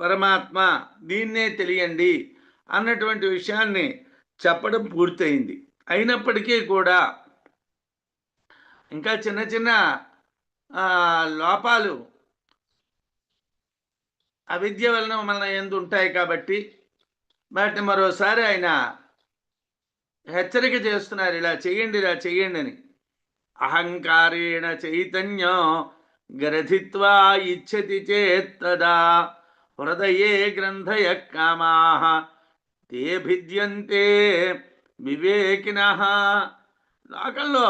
పరమాత్మ, దీన్నే తెలియండి అన్నటువంటి విషయాన్ని చెప్పడం పూర్తయింది. అయినప్పటికీ కూడా ఇంకా చిన్న చిన్న లోపాలు అవిద్య వలన మన యందు ఉంటాయి కాబట్టి వాటిని మరోసారి ఆయన హెచ్చరిక చేస్తున్నారు, ఇలా చెయ్యండి, ఇలా చెయ్యండి అని. అహంకారేణ చైతన్యం గ్రథిత్వా ఇచ్చతి చేత్తదా హృదయే గ్రంథయ కామాః తే భిద్యంతే వివేకినః. లోకంలో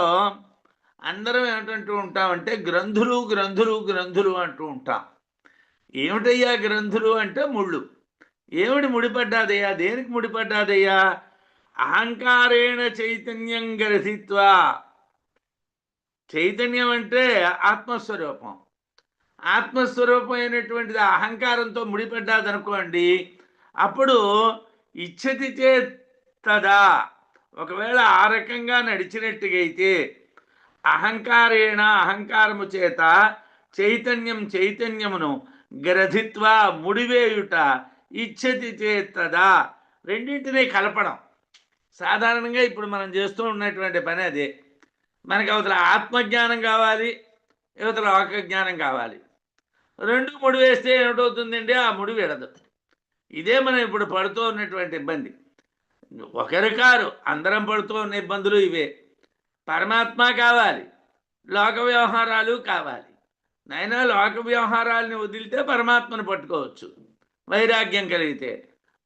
అందరం ఏమిటంటూ ఉంటామంటే గ్రంథులు గ్రంథులు గ్రంథులు అంటూ ఉంటాం. ఏమిటయ్యా గ్రంథులు అంటే ముళ్ళు. ఏమిటి ముడిపడ్డాదయ్యా? దేనికి ముడిపడ్డాదయ్యా? అహంకారేణ చైతన్యం గ్రథిత్వా. చైతన్యం అంటే ఆత్మస్వరూపం. ఆత్మస్వరూపం అయినటువంటిది అహంకారంతో ముడిపడ్డాదనుకోండి, అప్పుడు ఇచ్చతి చేత్తదా. ఒకవేళ ఆ రకంగా నడిచినట్టుగైతే అహంకారేణ అహంకారము చేత చైతన్యమును గ్రథిత్వా ముడివేయుట ఇచ్చతి చేత్తదా. రెండింటినీ కలపడం. సాధారణంగా ఇప్పుడు మనం చేస్తూ ఉన్నటువంటి పని అదే. మనకి అవతల ఆత్మజ్ఞానం కావాలి, యువతల లోకజ్ఞానం కావాలి. రెండు ముడి వేస్తే ఏమిటవుతుందండి? ఆ ముడి విడదు. ఇదే మనం ఇప్పుడు పడుతూ ఉన్నటువంటి ఇబ్బంది. ఒకరు కారు, అందరం పడుతూ ఉన్న ఇబ్బందులు ఇవే. పరమాత్మ కావాలి, లోక వ్యవహారాలు కావాలి. నైనా లోక వ్యవహారాలని వదిలితే పరమాత్మను పట్టుకోవచ్చు వైరాగ్యం కలిగితే.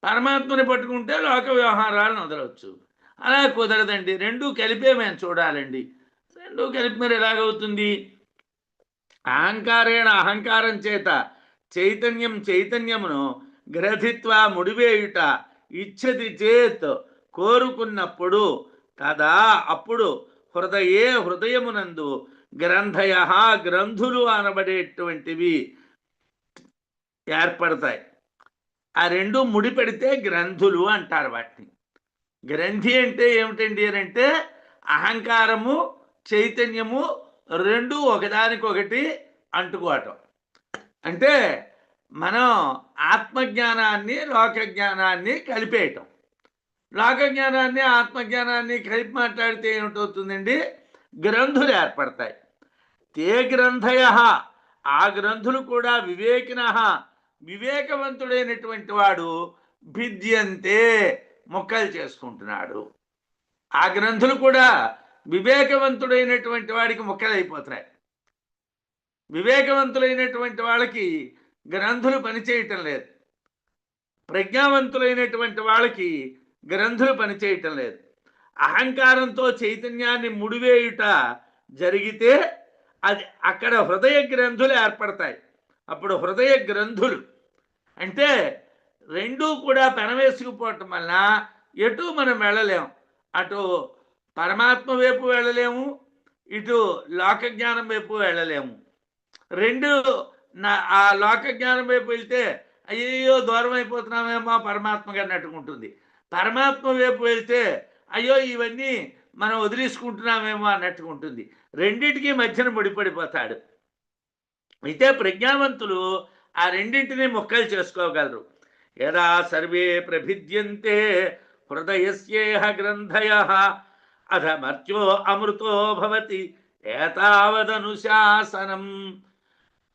పరమాత్మని పట్టుకుంటే లోక వ్యవహారాలను వదలవచ్చు. అలా కుదరదండి. రెండూ కలిపే మేము చూడాలండి. రెండూ కలిపి మరి ఎలాగవుతుంది? అహంకారేణ అహంకారం చేత చైతన్యమును గ్రథిత్వా ముడివేయుట ఇచ్చతి చేత్ కోరుకున్నప్పుడు కదా అప్పుడు హృదయమునందు గ్రంథయ గ్రంథులు అనబడేటువంటివి ఏర్పడతాయి. ఆ రెండు ముడిపెడితే గ్రంథులు అంటారు వాటిని. గ్రంథి అంటే ఏమిటండి అని అంటే అహంకారము చైతన్యము రెండు ఒకదానికొకటి అంటుకోవటం. అంటే మనం ఆత్మజ్ఞానాన్ని లోకజ్ఞానాన్ని కలిపేయటం. లోకజ్ఞానాన్ని ఆత్మజ్ఞానాన్ని కలిపి మాట్లాడితే ఏమిటవుతుందండి? గ్రంథులు ఏర్పడతాయి. తే గ్రంథయ, ఆ గ్రంథులు కూడా వివేకినః, వివేకవంతుడైనటువంటి వాడు భిద్యంతే, మొక్కలు చేసుకుంటున్నాడు. ఆ గ్రంథులు కూడా వివేకవంతుడైనటువంటి వాడికి మొక్కలైపోతాయి. వివేకవంతులైనటువంటి వాళ్ళకి గ్రంథులు పనిచేయటం లేదు. ప్రజ్ఞావంతులైనటువంటి వాళ్ళకి గ్రంథులు పనిచేయటం లేదు. అహంకారంతో చైతన్యాన్ని ముడివేయుట జరిగితే అది అక్కడ హృదయ గ్రంథులు ఏర్పడతాయి. అప్పుడు హృదయ గ్రంథులు అంటే రెండూ కూడా పెనవేసుకుపోవటం వలన ఎటు మనం వెళ్ళలేము. అటు పరమాత్మ వైపు వెళ్ళలేము, ఇటు లోకజ్ఞానం వైపు వెళ్ళలేము. రెండు ఆ లోకజ్ఞానం వైపు వెళ్తే అయ్యో దూరం అయిపోతున్నామేమో పరమాత్మగా అన్నట్టుకుంటుంది. పరమాత్మ వైపు వెళ్తే అయ్యో ఇవన్నీ మనం వదిలేసుకుంటున్నామేమో అన్నట్టుకుంటుంది. రెండింటికి మధ్యన ముడిపడిపోతాడు. అయితే ప్రజ్ఞావంతులు ఆ రెండింటినీ మొక్కలు చేసుకోగలరు. యదా సర్వే ప్రభిద్యంతే హృదయస్యేహ గ్రంథయః అధమర్త్యో అమృతో భవతి ఏతావదనుశాసనం.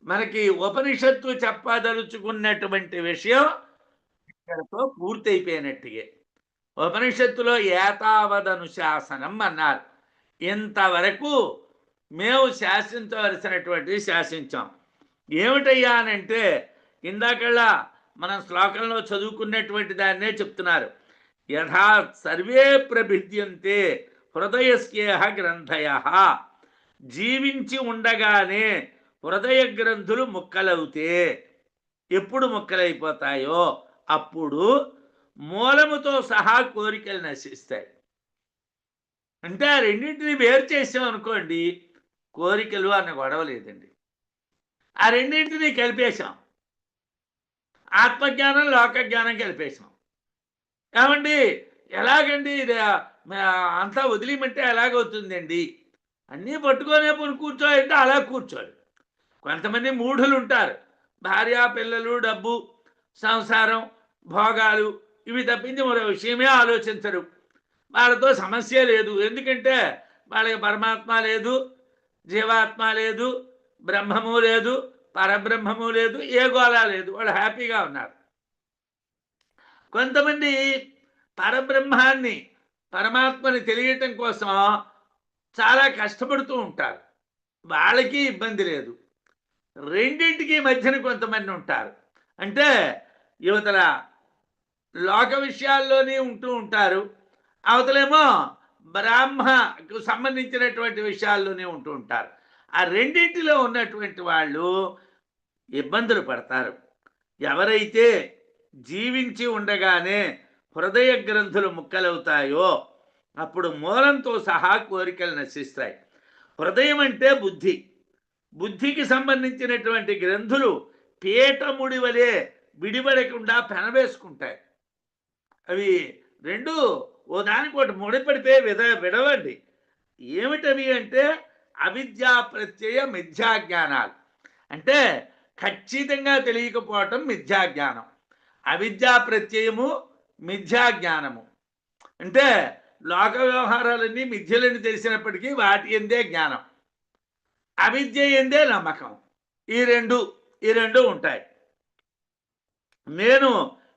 మనకి ఉపనిషత్తు చెప్పదలుచుకున్నటువంటి విషయం ఇక్కడతో పూర్తయిపోయినట్టుగా. ఉపనిషత్తులో ఏతావదనుశాసనం అన్నారు. ఇంతవరకు మేము శాసించవలసినటువంటివి శాసించాం. ఏమిటయ్యా అనంటే ఇందాకల్లా మనం శ్లోకంలో చదువుకున్నటువంటి దాన్నే చెప్తున్నారు. యథా సర్వే ప్రభిద్యంతే హృదయస్యేహ గ్రంథయః. జీవించి ఉండగానే హృదయ గ్రంథులు ముక్కలవుతే ఎప్పుడు ముక్కలైపోతాయో అప్పుడు మూలముతో సహా కోరికలు నశిస్తాయి. అంటే ఆ రెండింటిని వేరు చేసాం అనుకోండి, కోరికలు అన్న గొడవ లేదండి. ఆ రెండింటినీ కలిపేశాం. ఆత్మజ్ఞానం లోకజ్ఞానం కలిపేశాం. ఏమండి ఎలాగండి ఇది అంతా వదిలిమంటే ఎలాగవుతుందండి? అన్నీ పట్టుకొనే పోని కూర్చోాలంటే అలా కూర్చోడు. కొంతమంది మూఢులు ఉంటారు. భార్య పిల్లలు డబ్బు సంసారం, భోగాలు ఇవి తప్పించి మరో విషయమే ఆలోచించరు. వాళ్ళతో సమస్య లేదు. ఎందుకంటే వాళ్ళకి పరమాత్మ లేదు, జీవాత్మ లేదు, బ్రహ్మము లేదు, పరబ్రహ్మము లేదు, ఏ గోళ లేదు. వాళ్ళు హ్యాపీగా ఉన్నారు. కొంతమంది పరబ్రహ్మాన్ని, పరమాత్మని తెలియటం కోసం చాలా కష్టపడుతూ ఉంటారు. వాళ్ళకి ఇబ్బంది లేదు. రెండింటికి మధ్యన కొంతమంది ఉంటారు. అంటే యువతల లోక విషయాల్లోనే ఉంటూ ఉంటారు, అవతలేమో బ్రాహ్మకు సంబంధించినటువంటి విషయాల్లోనే ఉంటూ ఉంటారు. ఆ రెండింటిలో ఉన్నటువంటి వాళ్ళు ఇబ్బందులు పడతారు. ఎవరైతే జీవించి ఉండగానే హృదయ గ్రంథులు ముక్కలవుతాయో అప్పుడు మూలంతో సహా కోరికలు నశిస్తాయి. హృదయం అంటే బుద్ధి. బుద్ధికి సంబంధించినటువంటి గ్రంథులు పీఠముడి వలె విడిపడకుండా పెనవేసుకుంటాయి. అవి రెండు ఓ దానికోటి ముడిపడిపోయి విడవండి. ఏమిటవి అంటే అవిద్యా ప్రత్యయ మిథ్యాజ్ఞానాలు. అంటే ఖచ్చితంగా తెలియకపోవటం మిథ్యాజ్ఞానం. అవిద్యా ప్రత్యయము మిథ్యాజ్ఞానము. అంటే లోక వ్యవహారాలన్నీ మిథ్యలని తెలిసినప్పటికీ వాటి ఎందే జ్ఞానం, అవిద్య ఎందే నమ్మకం. ఈ రెండు ఉంటాయి. నేను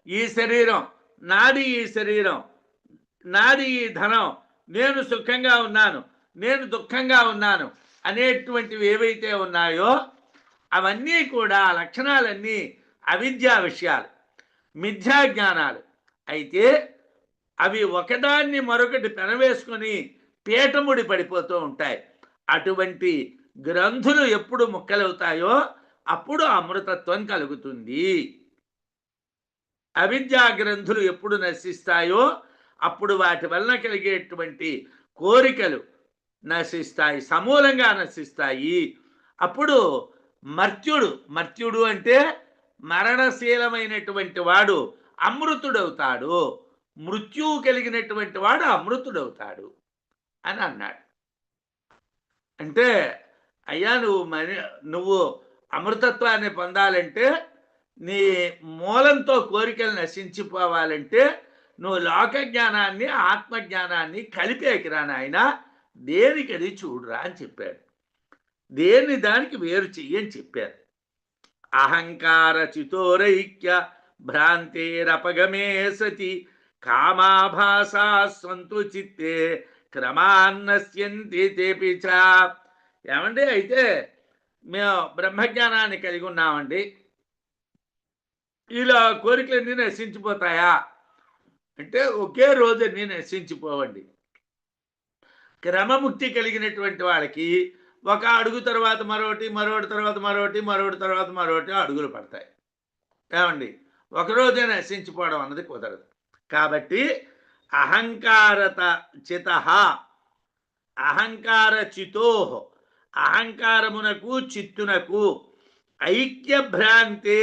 ఈ శరీరం, నాది ఈ శరీరం, నాది ఈ ధనం, నేను సుఖంగా ఉన్నాను, నేను దుఃఖంగా ఉన్నాను అనేటువంటివి ఏవైతే ఉన్నాయో అవన్నీ కూడా లక్షణాలన్నీ అవిద్యా విషయాలు, మిథ్యా జ్ఞానాలు. అయితే అవి ఒకదాన్ని మరొకటి పెనవేసుకొని పీఠముడి పడిపోతూ ఉంటాయి. అటువంటి గ్రంథులు ఎప్పుడు ముక్కలవుతాయో అప్పుడు అమృతత్వం కలుగుతుంది. అవిద్యా గ్రంథులు ఎప్పుడు నశిస్తాయో అప్పుడు వాటి వలన కలిగేటువంటి కోరికలు నశిస్తాయి, సమూలంగా నశిస్తాయి. అప్పుడు మర్త్యుడు అంటే మరణశీలమైనటువంటి వాడు అమృతుడవుతాడు, మృత్యువు కలిగినటువంటి వాడు అమృతుడవుతాడు అని అన్నాడు. అంటే అయ్యా నువ్వు అమృతత్వాన్ని పొందాలంటే, నీ మూలంతో కోరికలు నశించిపోవాలంటే నువ్వు లోక జ్ఞానాన్ని ఆత్మజ్ఞానాన్ని కలిపేకిరా నాయన, దేనికి అది చూడురా అని చెప్పాడు. దేన్ని దానికి వేరు చెయ్యని చెప్పారు. అహంకార చితోరైక్య భ్రాంతేరపగమే సతి కామాభాసా సంతు చిత్తే క్రమాన్నస్యంతి తేపిచ. ఏమండి, అయితే మేము బ్రహ్మజ్ఞానాన్ని కలిగి ఉన్నామండి, ఇలా కోరికలన్నీ నశించిపోతాయా అంటే ఒకే రోజు అన్నీ నశించిపోవండి. క్రమముక్తి కలిగినటువంటి వాళ్ళకి ఒక అడుగు తర్వాత మరొకటి, మరొకటి తర్వాత మరొకటి, మరొకటి తర్వాత మరొకటి అడుగులు పడతాయి. ఏమండి, ఒకరోజే నశించిపోవడం అన్నది కుదరదు. కాబట్టి అహంకారత చిత, అహంకార చితో, అహంకారమునకు చిత్తునకు ఐక్య భ్రాంతే,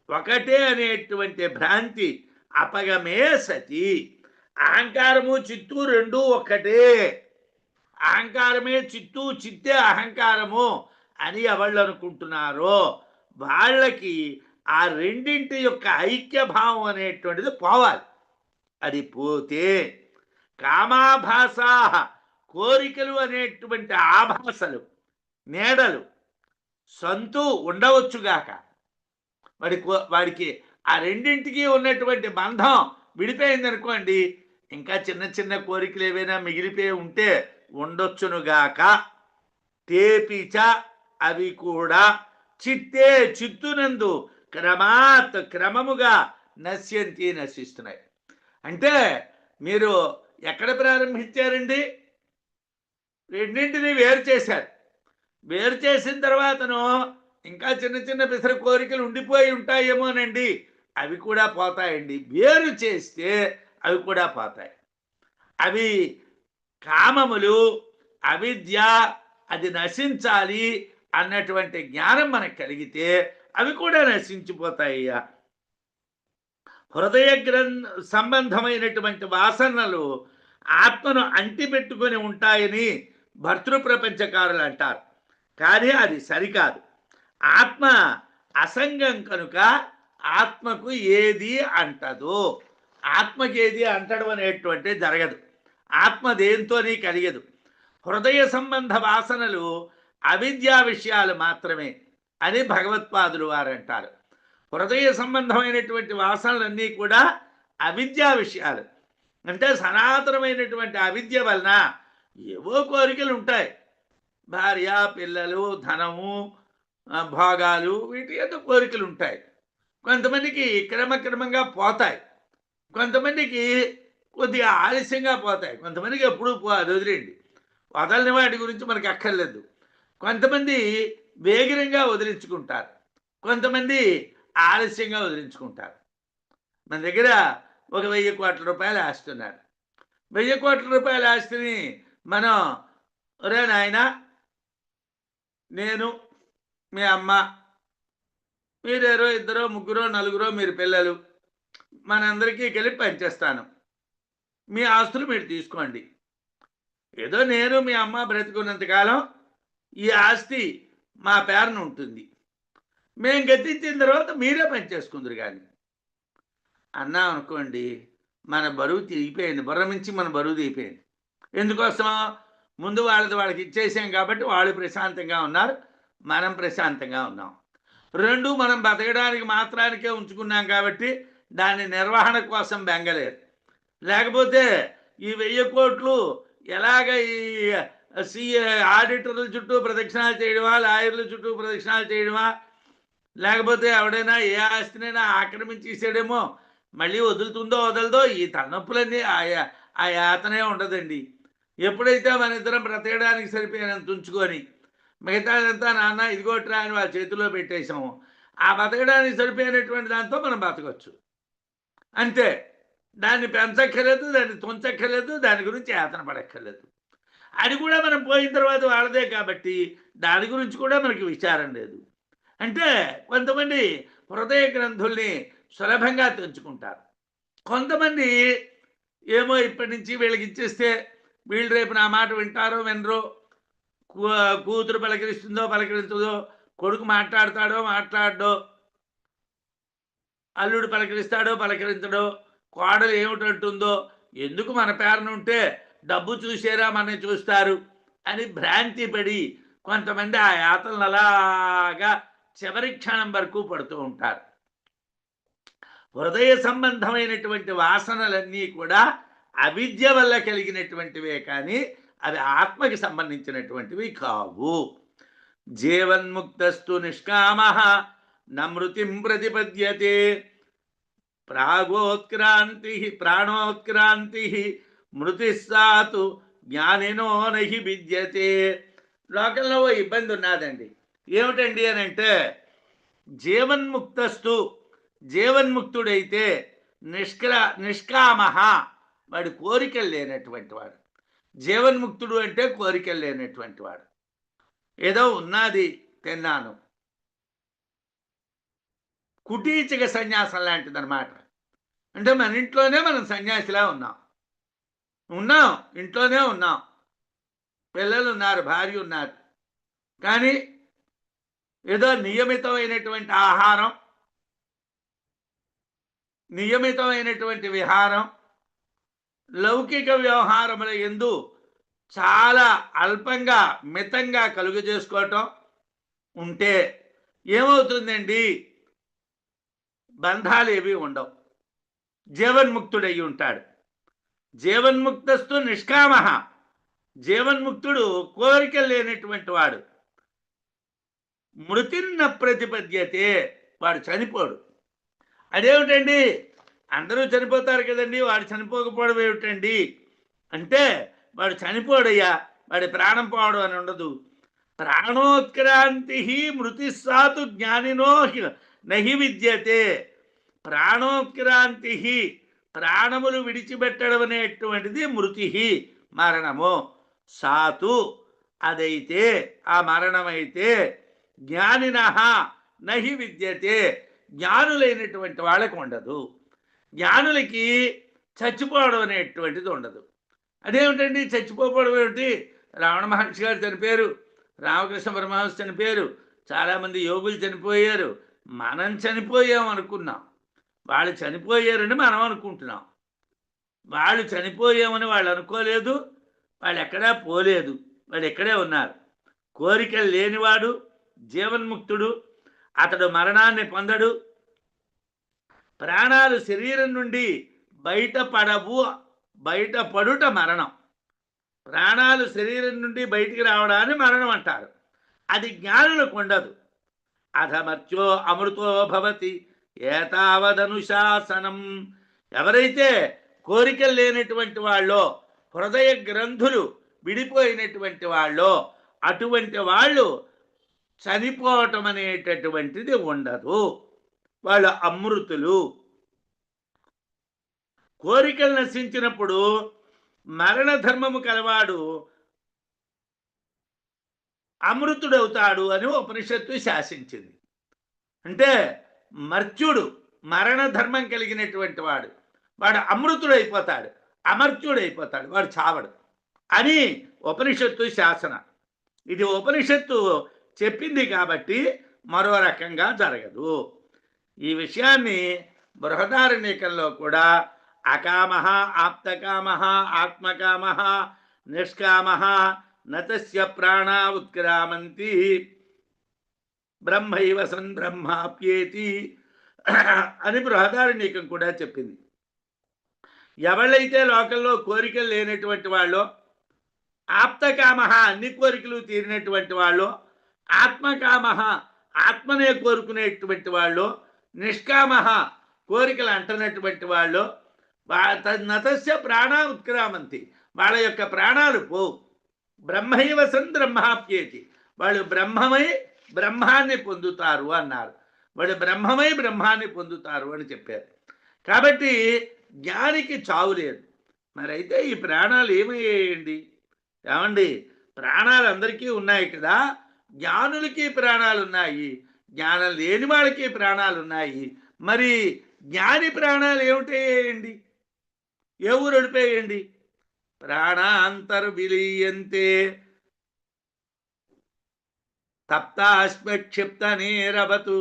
ఒకటే అనేటువంటి భ్రాంతి అపగమే సతి. అహంకారము చిత్తు రెండు ఒక్కటే. అహంకారమే చిత్తు, చిత్తే అహంకారము అని ఎవళ్ళు అనుకుంటున్నారో వాళ్ళకి ఆ రెండింటి యొక్క ఐక్య భావం అనేటువంటిది పోవాలి. అది పోతే కామాభాసా, కోరికలు అనేటువంటి ఆభాసలు, నీడలు సంతు ఉండవచ్చుగాక, వాడికి ఆ రెండింటికి ఉన్నటువంటి బంధం విడిపోయింది అనుకోండి, ఇంకా చిన్న చిన్న కోరికలు ఏవైనా మిగిలిపోయి ఉంటే ఉండొచ్చునుగాక. తేపిచ, అవి కూడా చిత్తే, చిత్తునందు క్రమముగా నశ్యంతి, నశిస్తున్నాయి. అంటే మీరు ఎక్కడ ప్రారంభించారండి? రెండింటిని వేరు చేశారు. వేరు చేసిన తర్వాతను ఇంకా చిన్న చిన్న పిసర కోరికలు ఉండిపోయి ఉంటాయేమోనండి, అవి కూడా పోతాయండి. వేరు చేస్తే అవి కూడా పోతాయి. అవి కామములు, అవిద్య, అది నశించాలి అన్నటువంటి జ్ఞానం మనకు కలిగితే అవి కూడా నశించిపోతాయ్యా. హృదయ సంబంధమైనటువంటి వాసనలు ఆత్మను అంటిపెట్టుకొని ఉంటాయని భర్తృప్రపంచకారులు అంటారు. కానీ అది సరికాదు. ఆత్మ అసంగం కనుక ఆత్మకు ఏది అంటదు. ఆత్మకి ఏది అంటడం అనేటువంటి జరగదు. ఆత్మ దేంతోని కలిగదు. హృదయ సంబంధ వాసనలు అవిద్యా విషయాలు మాత్రమే అని భగవత్పాదులు వారు అంటారు. హృదయ సంబంధమైనటువంటి వాసనలన్నీ కూడా అవిద్యా విషయాలు. అంటే సనాతనమైనటువంటి అవిద్య వలన ఏవో కోరికలు ఉంటాయి. భార్య, పిల్లలు, ధనము, భోగాలు, వీటి ఏదో కోరికలు ఉంటాయి. కొంతమందికి క్రమక్రమంగా పోతాయి. కొంతమందికి కొద్దిగా ఆలస్యంగా పోతాయి. కొంతమందికి ఎప్పుడూ అది వదిలేయండి. వదలని వాటి గురించి మనకు అక్కర్లేదు. కొంతమంది వేగిరంగా వదిలించుకుంటారు. కొంతమంది ఆలస్యంగా వదిలించుకుంటారు. మన దగ్గర ఒక 1000 కోట్ల రూపాయలు ఆస్తి ఉన్నారు. 1000 కోట్ల రూపాయల ఆస్తిని మనం, ఒరే నాయన, నేను, మీ అమ్మ, మీరేరో ఇద్దరో ముగ్గురో నలుగురో మీరు పిల్లలు, మనందరికీ కలిపి పంచేస్తాను. మీ ఆస్తులు మీరు తీసుకోండి. ఏదో నేను మీ అమ్మ బ్రతికున్నంతకాలం ఈ ఆస్తి మా పేరున ఉంటుంది. మేము గతించిన తర్వాత మీరే పనిచేసుకుందరు కానీ అన్నాం అనుకోండి, మన బరువు తీగిపోయింది. బుర్ర నుంచి మన బరువు తీగిపోయింది. ఎందుకోసం? ముందు వాళ్ళకి ఇచ్చేసాం కాబట్టి వాళ్ళు ప్రశాంతంగా ఉన్నారు, మనం ప్రశాంతంగా ఉన్నాం. రెండు మనం బతకడానికి మాత్రానికే ఉంచుకున్నాం కాబట్టి దాని నిర్వహణ కోసం బెంగలేదు. లేకపోతే ఈ 1000 కోట్లు ఎలాగ ఈ ఆడిటర్ల చుట్టూ ప్రదక్షిణాలు చేయడమా, లాయర్ల చుట్టూ ప్రదక్షిణాలు చేయడమా, లేకపోతే ఎవడైనా ఏ ఆస్తినైనా ఆక్రమించేసాడేమో మళ్ళీ వదులుతుందో వదలదో ఈ తలనొప్పులన్నీ ఆ యాతనే ఉండదండి. ఎప్పుడైతే మన ఇద్దరం బ్రతకడానికి సరిపోయినంత ఉంచుకొని మిగతాదంతా నాన్న ఇదిగోట్రా అని వాళ్ళ చేతిలో పెట్టేసాము, ఆ బతకడానికి సరిపోయినటువంటి దాంతో మనం బతకొచ్చు అంతే. దాన్ని పెంచక్కర్లేదు, దాన్ని తుంచక్కర్లేదు, దాని గురించి యాతన పడక్కర్లేదు. అది కూడా మనం పోయిన తర్వాత వాళ్ళదే కాబట్టి దాని గురించి కూడా మనకి విచారం లేదు. అంటే కొంతమంది హృదయ గ్రంథుల్ని సులభంగా తెంచుకుంటారు. కొంతమంది ఏమో ఇప్పటి నుంచి వీళ్ళకి ఇచ్చేస్తే వీళ్ళు రేపు నా మాట వింటారో వినరో, కూతురు పలకరిస్తుందో పలకరించదో, కొడుకు మాట్లాడతాడో మాట్లాడో, అల్లుడు పలకరిస్తాడో పలకరించడో, కోడలు ఏమిటంటుందో, ఎందుకు మన పేరున ఉంటే డబ్బు చూసేరా మన చూస్తారు అని భ్రాంతి పడి కొంతమంది ఆ యాతలను అలాగా చివరి క్షణం వరకు పడుతూ ఉంటారు. హృదయ సంబంధమైనటువంటి వాసనలన్నీ కూడా అవిద్య వల్ల కలిగినటువంటివే కానీ అవి ఆత్మకి సంబంధించినటువంటివి కావు. జీవన్ముక్తస్తు నిష్కామః నమృతిం ప్రతిపద్యతే ప్రాగోత్క్రాంతి ప్రాణోత్క్రాంతి మృతిస్సాతు జ్ఞానినో నహి విద్యతే. లోకంలో ఓ ఇబ్బంది ఉన్నదండి. ఏమిటండి అని అంటే, జీవన్ముక్తస్తు, జీవన్ముక్తుడైతే నిష్కామః, వాడి కోరికలు లేనటువంటి వాడు. జీవన్ముక్తుడు అంటే కోరికలు లేనటువంటి వాడు. ఏదో ఉన్నది తిన్నాను, కుటీచక సన్యాసం లాంటిది అనమాట. అంటే మన ఇంట్లోనే మనం సన్యాసిలా ఉన్నాం, ఇంట్లోనే ఉన్నాం, పిల్లలు ఉన్నారు, భార్య ఉన్నారు, కానీ ఏదో నియమితమైనటువంటి ఆహారం, నియమితమైనటువంటి విహారం, లౌకిక వ్యవహారముల యందు చాలా అల్పంగా మితంగా కలుగు చేసుకోవటం ఉంటే ఏమవుతుందండి? బంధాలు ఏవి ఉండవు. జీవన్ముక్తుడయ్యి ఉంటాడు. జీవన్ముక్తస్తు నిష్కామః, జీవన్ముక్తుడు కోరికలు లేనటువంటి వాడు. మృతిన్న ప్రతిపద్యతే, వాడు చనిపోడు. అదేమిటండి? అందరూ చనిపోతారు కదండి, వాడు చనిపోకపోవడం ఏమిటండి అంటే, వాడు చనిపోడయ్యా, వాడి ప్రాణం పోవడం అని ఉండదు. ప్రాణోత్క్రాంతి మృతిస్సాతు జ్ఞానినో నహి విద్యతే. ప్రాణోత్క్రాంతి, ప్రాణములు విడిచిపెట్టడం అనేటువంటిది మృతి, మరణము. సాతు, అదైతే, ఆ మరణమైతే, జ్ఞానినః నహి విద్యతే, జ్ఞానులైనటువంటి వాళ్ళకి ఉండదు. జ్ఞానులకి చచ్చిపోవడం అనేటువంటిది ఉండదు. అదేమిటండి చచ్చిపోవడం ఏమిటి? రమణ మహర్షి గారు చనిపోయారు, రామకృష్ణ పరమహంస చనిపోయారు, చాలామంది యోగులు చనిపోయారు, మనం చనిపోయాం అనుకున్నాం, వాళ్ళు చనిపోయారని మనం అనుకుంటున్నాం. వాళ్ళు చనిపోయామని వాళ్ళు అనుకోలేదు, వాళ్ళు ఎక్కడా పోలేదు, వాళ్ళు ఎక్కడే ఉన్నారు. కోరికలు లేనివాడు జీవన్ముక్తుడు, అతడు మరణాన్ని పొందడు. ప్రాణాలు శరీరం నుండి బయటపడవు, బయటపడుట మరణం. ప్రాణాలు శరీరం నుండి బయటికి రావడాన్ని మరణం అంటారు. అది జ్ఞానులకు ఉండదు. అధమర్త్యో అమృతో భవతి ఏతావదనుశాసనం. ఎవరైతే కోరికలు లేనటువంటి వాళ్ళో, హృదయ గ్రంథులు విడిపోయినటువంటి వాళ్ళో, అటువంటి వాళ్ళు చనిపోవటం అనేటటువంటిది ఉండదు. వాళ్ళు అమృతులు. కోరికలు నశించినప్పుడు మరణ ధర్మము కలవాడు అమృతుడవుతాడు అని ఉపనిషత్తు శాసించింది. అంటే మర్త్యుడు, మరణ ధర్మం కలిగినటువంటి వాడు, వాడు అమృతుడైపోతాడు, అమర్త్యుడైపోతాడు, వాడు చావడు అని ఉపనిషత్తు శాసన. ఇది ఉపనిషత్తు చెప్పింది కాబట్టి మరో రకంగా జరగదు. ఈ విషయాన్ని బృహదారణ్యకంలో కూడా అకామ, ఆప్తకామ, ఆత్మకామ, నిష్కామ నతస్య ప్రాణ ఉత్క్రామంతి బ్రహ్మైవ సన్ బ్రహ్మాప్యేతి అని బృహదారణ్యకం కూడా చెప్పింది. ఎవళ్ళైతే లోకంలో కోరికలు లేనటువంటి వాళ్ళు, ఆప్తకామ అన్ని కోరికలు తీరినటువంటి వాళ్ళు, ఆత్మకామ ఆత్మనే కోరుకునేటువంటి వాళ్ళు, నిష్కామ కోరికలు అంటనటువంటి వాళ్ళు, నతస్య ప్రాణ ఉత్క్రామంతి వాళ్ళ యొక్క ప్రాణాలు పోవు. బ్రహ్మైవ సన్ బ్రహ్మాప్యేతి వాళ్ళు బ్రహ్మమై బ్రహ్మాన్ని పొందుతారు అన్నారు. వాళ్ళు బ్రహ్మమై బ్రహ్మాన్ని పొందుతారు అని చెప్పారు. కాబట్టి జ్ఞానికి చావు లేదు. మరైతే ఈ ప్రాణాలు ఏమయ్యాయండి? ఏమండి, ప్రాణాలు అందరికీ ఉన్నాయి కదా, జ్ఞానులకి ప్రాణాలు ఉన్నాయి, జ్ఞానం లేని వాళ్ళకి ప్రాణాలు ఉన్నాయి. మరి జ్ఞాని ప్రాణాలు ఏమిటేయండి? ఏ ఊరు అడిపోయండి? ప్రాణాంతర్విలీయంతే తప్తాశ్మక్షిప్త నీరవతు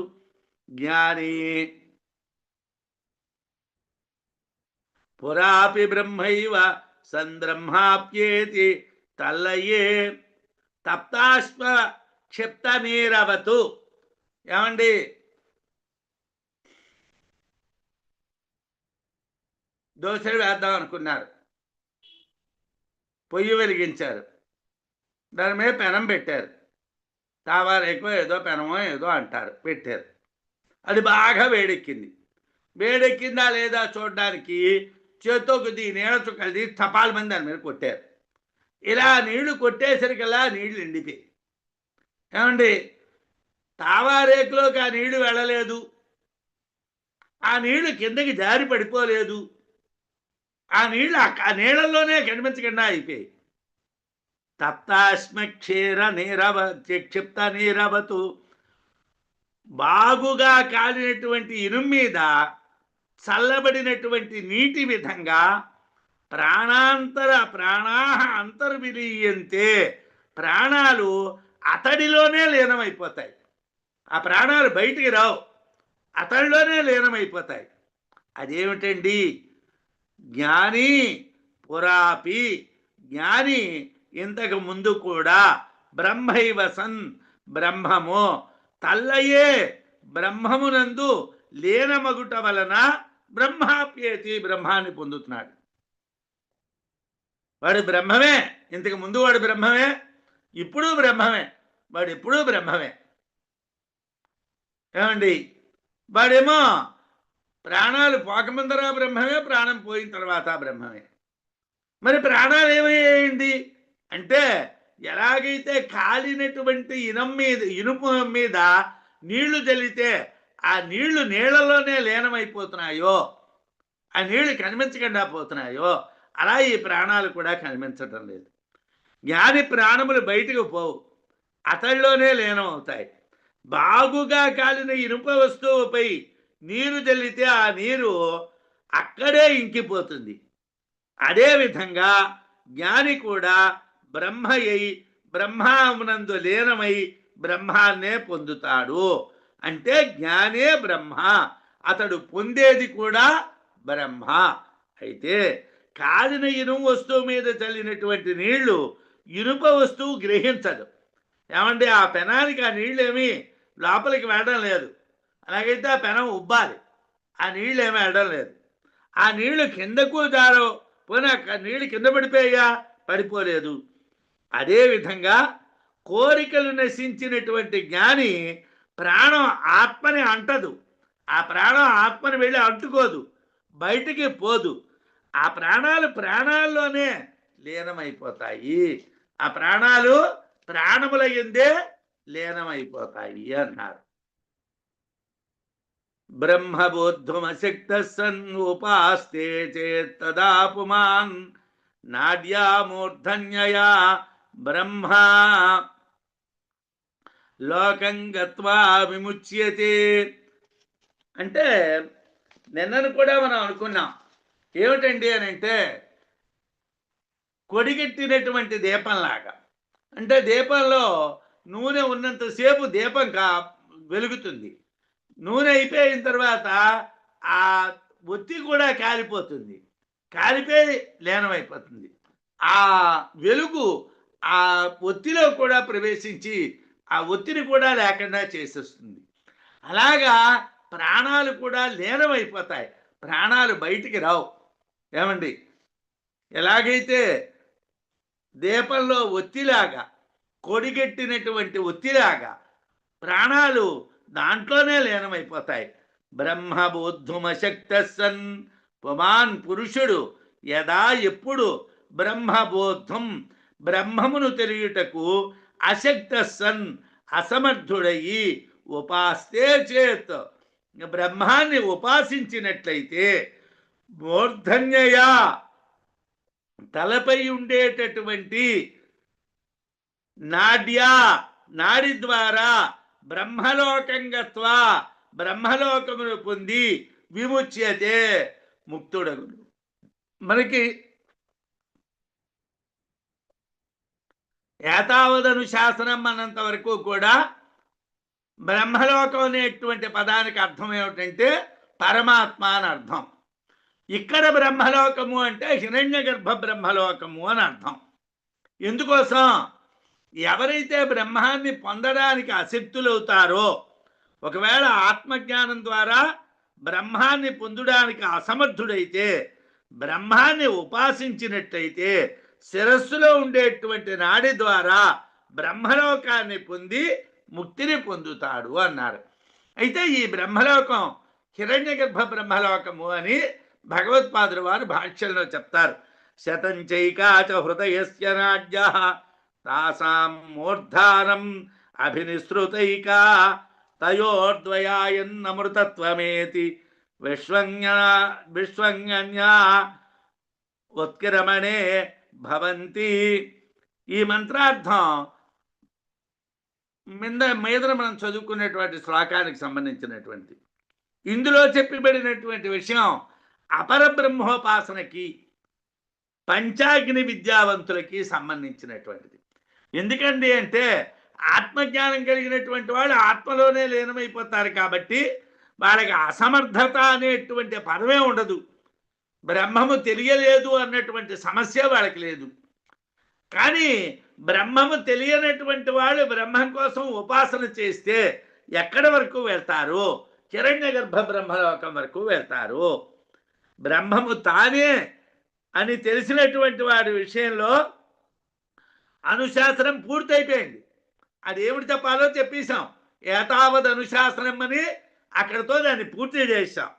జ్ఞాని పురాపి బ్రహ్మైవ సంబ్రహ్మాప్యేతి తల్లయే తప్తాశ్మ క్షిప్త నీరవతు. ఏమండి, దోశలు వేద్దాం అనుకున్నారు, పొయ్యి వెలిగించారు, దాని మీద పెనం పెట్టారు, తావారేకో ఏదో పెనమో ఏదో అంటారు, పెట్టారు. అది బాగా వేడెక్కింది. వేడెక్కిందా లేదా చూడడానికి చేత్తో కొద్ది నీళ్ళ చుక్కలది తపాల మంది దాని మీద కొట్టారు. ఇలా నీళ్లు కొట్టేసరికల్లా నీళ్లు ఎండిపోయి. ఏమండి, తావారేకులోకి ఆ నీళ్లు వెళ్ళలేదు, ఆ నీళ్లు కిందకి జారి పడిపోలేదు, ఆ నీళ్లు ఆ నీళ్ళల్లోనే కనిపించకుండా అయిపోయాయి. తప్తాశ్మక్షీర నీరవ క్షిప్త నీరవతు. బాగుగా కాలినటువంటి ఇనుము మీద చల్లబడినటువంటి నీటి విధంగా ప్రాణా అంతర్విలీయంతే ప్రాణాలు అతడిలోనే లీనమైపోతాయి. ఆ ప్రాణాలు బయటికి రావు, అతడిలోనే లీనమైపోతాయి. అదేమిటండి? జ్ఞాని పురాపి, జ్ఞాని ఇంతకు ముందు కూడా బ్రహ్మైవ సన్ బ్రహ్మము తల్లయే బ్రహ్మమునందు లీనమగుట వలన బ్రహ్మాప్యేతి బ్రహ్మాన్ని పొందుతున్నాడు. వాడు బ్రహ్మమే, ఇంతకు ముందు వాడు బ్రహ్మమే, ఇప్పుడు బ్రహ్మమే, వాడు ఎప్పుడూ బ్రహ్మమే. ఏమండి, వాడేమో ప్రాణాలు పోకముందర బ్రహ్మమే, ప్రాణం పోయిన తర్వాత బ్రహ్మమే. మరి ప్రాణాలు ఏమయ్యాయండి అంటే, ఎలాగైతే కాలినటువంటి ఇనుపు మీద నీళ్లు చల్లితే ఆ నీళ్లు నీళ్లలోనే లీనమైపోతున్నాయో, ఆ నీళ్లు కనిపించకుండా పోతున్నాయో, అలా ఈ ప్రాణాలు కూడా కనిపించటం లేదు. జ్ఞాని ప్రాణములు బయటకు పోవు, అతడిలోనే లీనం అవుతాయి. బాగుగా కాలిన ఇనుప వస్తువుపై నీరు చల్లితే ఆ నీరు అక్కడే ఇంకిపోతుంది. అదేవిధంగా జ్ఞాని కూడా బ్రహ్మయ్యి బ్రహ్మమునందు లీనమై బ్రహ్మాన్నే పొందుతాడు అంటే జ్ఞానే బ్రహ్మ, అతడు పొందేది కూడా బ్రహ్మ. అయితే కాలిన ఇనుము వస్తువు మీద చల్లినటువంటి నీళ్లు ఇనుప వస్తువు గ్రహించదు. ఏమంటే ఆ పెనానికి ఆ నీళ్ళు ఏమీ లోపలికి వెళ్ళడం లేదు. అలాగైతే ఆ పెనం ఉబ్బాలి, ఆ నీళ్ళు ఏమీ వెళ్ళడం లేదు. ఆ నీళ్లు కిందకు జారో, పోనీ నీళ్ళు కింద పడిపోయా, పడిపోలేదు. అదేవిధంగా కోరికలు నశించినటువంటి జ్ఞాని ప్రాణం ఆత్మని అంటదు. ఆ ప్రాణం ఆత్మని వెళ్ళి అంటుకోదు, బయటికి పోదు. ఆ ప్రాణాలు ప్రాణాల్లోనే లీనమైపోతాయి. ఆ ప్రాణాలు ప్రాణముల యందే లీనమైపోతాయి అన్నారు. బ్రహ్మబోద్ధమశక్త సన్ ఉపాస్తే చేత్తదా పుమాన్ నాడ్యామూర్ధన్యయా బ్రహ్మ లోకం గత్వా విముచ్యతే. అంటే నిన్నను కూడా మనం అనుకున్నాం ఏమిటండి అని అంటే, కొడిగెట్టినటువంటి దీపంలాగా. అంటే దీపంలో నూనె ఉన్నంతసేపు దీపం వెలుగుతుంది. నూనె అయిపోయిన తర్వాత ఆ ఒత్తి కూడా కాలిపోతుంది, కాలిపోయి లీనమైపోతుంది. ఆ వెలుగు ఆ ఒత్తిలో కూడా ప్రవేశించి ఆ ఒత్తిని కూడా లేకుండా చేసేస్తుంది. అలాగా ప్రాణాలు కూడా లీనమైపోతాయి, ప్రాణాలు బయటికి రావు. ఏమండి, ఎలాగైతే దీపంలో ఒత్తిలాగా, కొడిగెట్టినటువంటి ఒత్తిలాగా ప్రాణాలు దాంట్లోనే లీనమైపోతాయి. బ్రహ్మబోద్ధుమశక్త సన్ పుమాన్ పురుషుడు యదా ఎప్పుడు బ్రహ్మబోద్ధం బ్రహ్మమును తెలియుటకు అశక్త సన్ అసమర్థుడయి ఉపాస్తే చేత్ బ్రహ్మాన్ని ఉపాసించినట్లయితే మూర్ధన్యయా తలపై ఉండేటటువంటి నాడ్యా నాడి ద్వారా బ్రహ్మలోకంగత్వా బ్రహ్మలోకమును పొంది విముచ్యతే ముక్తుడగును. మనకి ఏతావదనుశాసనం అన్నంత వరకు కూడా బ్రహ్మలోకం అనేటువంటి పదానికి అర్థం ఏమిటంటే పరమాత్మ అని అర్థం. ఇక్కడ బ్రహ్మలోకము అంటే హిరణ్య గర్భ బ్రహ్మలోకము అని అర్థం. ఎందుకోసం? ఎవరైతే బ్రహ్మాన్ని పొందడానికి అశక్తులవుతారో, ఒకవేళ ఆత్మజ్ఞానం ద్వారా బ్రహ్మాన్ని పొందడానికి అసమర్థుడైతే, బ్రహ్మాన్ని ఉపాసించినట్లయితే శిరస్సులో ఉండేటువంటి నాడి ద్వారా బ్రహ్మలోకాన్ని పొంది ముక్తిని పొందుతాడు అన్నారు. అయితే ఈ బ్రహ్మలోకం హిరణ్య గర్భ బ్రహ్మలోకము అని భగవత్పాదులు వారు భాష్యంలో చెప్తారు. శతంచైకాచ హృదయస్య నాడ్య తాసాం మూర్ధానం అభినిసృతైకా తయోర్ద్వయాయన్నమృతత్వమేతి విశ్వజ్ఞా ఉత్కిరమణే భవంతి. ఈ మంత్రార్థం మీదన మనం చదువుకునేటువంటి శ్లోకానికి సంబంధించినటువంటి, ఇందులో చెప్పబడినటువంటి విషయం అపరబ్రహ్మోపాసనకి పంచాగ్ని విద్యావంతులకి సంబంధించినటువంటిది. ఎందుకండి అంటే ఆత్మజ్ఞానం కలిగినటువంటి వాళ్ళు ఆత్మలోనే లీనమైపోతారు కాబట్టి వాళ్ళకి అసమర్థత అనేటువంటి పదమే ఉండదు. బ్రహ్మము తెలియలేదు అన్నటువంటి సమస్య వాళ్ళకి లేదు. కానీ బ్రహ్మము తెలియనటువంటి వాళ్ళు బ్రహ్మం కోసం ఉపాసన చేస్తే ఎక్కడి వరకు వెళ్తారు? హిరణ్య గర్భ బ్రహ్మలోకం వరకు వెళ్తారు. బ్రహ్మము తానే అని తెలిసినటువంటి వాడి విషయంలో అనుశాసనం పూర్తయిపోయింది. అది ఏమిటి చెప్పాలో చెప్పేశాం. ఏతావద్ అనుశాసనం అని అక్కడితో దాన్ని పూర్తి చేశాం.